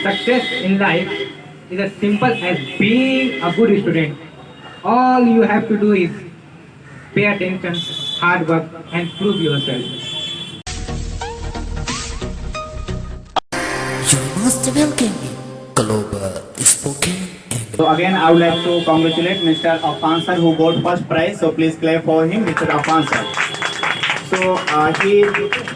Success in life is as simple as being a good student. All you have to do is pay attention, hard work, and prove yourself. You must welcome Global Spoken So again, I would like to congratulate Mr. Afan sir who got first prize. So please clap for him, Mr. Afan sir. So he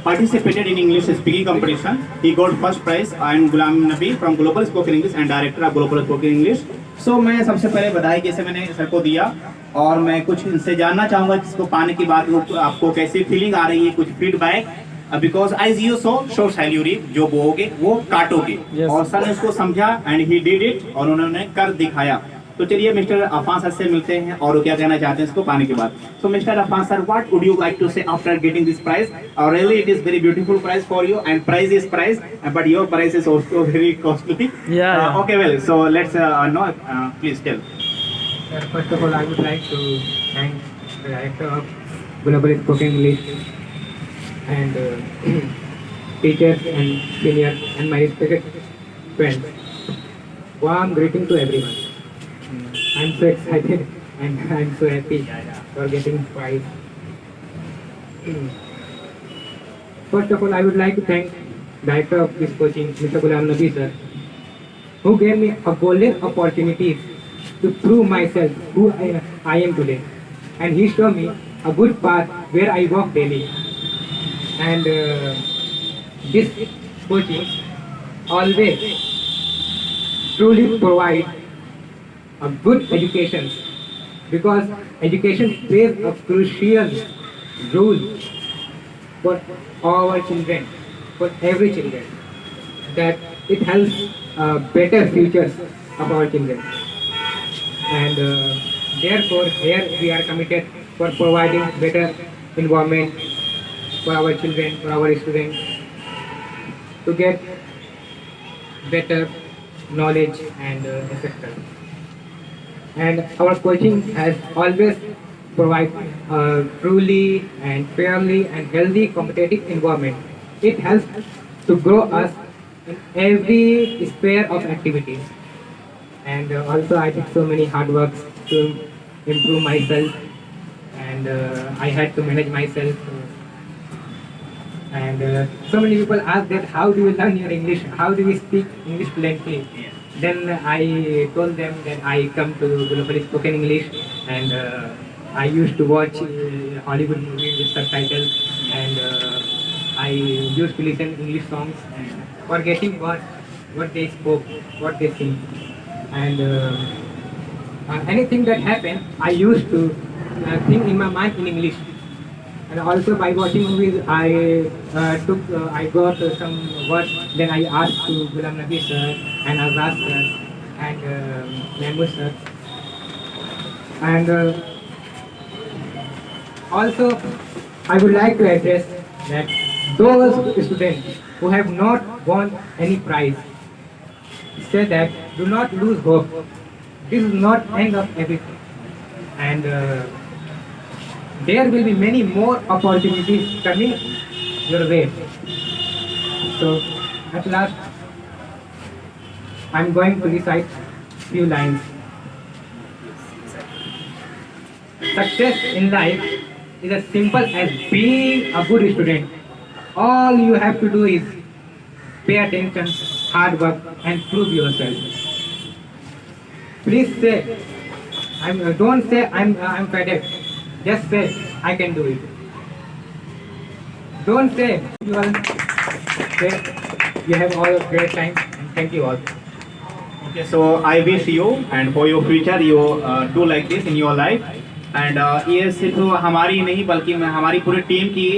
participated in English speaking competition. He got first prize. I am Ghulam Nabi from Global Spoken English and director of Global Spoken English. So मैं सबसे पहले बधाई जैसे मैंने sir को दिया और मैं कुछ इनसे जानना चाहूँगा जिसको पाने की बात आपको कैसी फीलिंग आ रही है, कुछ feedback because as you sow shall you reap, जो बोओगे वो काटोगे और सर ने उसको समझा एंड ही डिड इट और उन्होंने कर दिखाया. तो चलिए मिस्टर अफान सर से मिलते हैं और वो क्या कहना चाहते हैं इसको पाने के बाद. So mister Afan sir, what would you like to say after getting this prize? और really it is very beautiful prize for you and prize is prize but your prize is also very costly. Okay well, so let's know, please tell. Sir, first of all, I would like to thank the director of Global Spoken English and teachers and seniors and my respected friends. Warm greeting to everyone. I'm so excited and I'm so happy for getting prize. First of all, I would like to thank director of this coaching, Mr.Ghulam Nabi sir, who gave me a golden opportunity to prove myself who I am today, and he showed me a good path where I walk daily. And this coaching always truly provide a good education, because education plays a crucial role for our children, for every children, that it helps better futures of our children. And therefore here we are committed for providing better environment for our children, for our students to get better knowledge and etc. And our coaching has always provided a truly and fairly and healthy competitive environment. It helps to grow us in every sphere of activities. And also I did so many hard works to improve myself, and I had to manage myself. And so many people ask that how do you learn your English? How do you speak English fluently? Then I told them that I come to Global Spoken English, and I used to watch Hollywood movies with subtitles, and I used to listen English songs, forgetting what they spoke, what they sing. And anything that happened, I used to think in my mind in English. And also by watching movies, I got some words. Then I asked to Ghulam Nabi sir and Azaz sir and Mahmood sir. And also I would like to address that those students who have not won any prize, say that do not lose hope. This is not end of everything, and there will be many more opportunities coming your way. So at last I'm going to recite few lines. Success in life is as simple as being a good student. All you have to do is pay attention, hard work, and prove yourself. Please say, don't say I'm fed up. Just say I can do it. Don't say you are. Say you have all a great time, and thank you all. Okay, so I wish you and for your future you do like this in your life. And ये सिर्फ हमारी नहीं बल्कि हमारी पूरी team की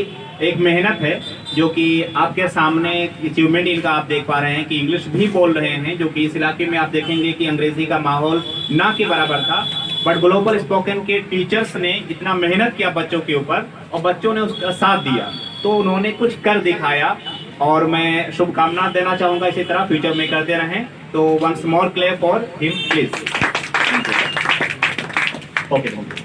एक मेहनत है जो कि आपके सामने अचीवमेंट इनका आप देख पा रहे हैं कि इंग्लिश भी बोल रहे हैं, जो कि इस इलाके में आप देखेंगे कि अंग्रेजी का माहौल ना के बराबर था, बट ग्लोबल स्पोकन के टीचर्स ने इतना मेहनत किया बच्चों के ऊपर और बच्चों ने उसका साथ दिया, तो उन्होंने कुछ कर दिखाया. और मैं शुभकामना देना चाहूँगा इसी तरह फ्यूचर में करते रहें. तो once more clap for him please. Okay.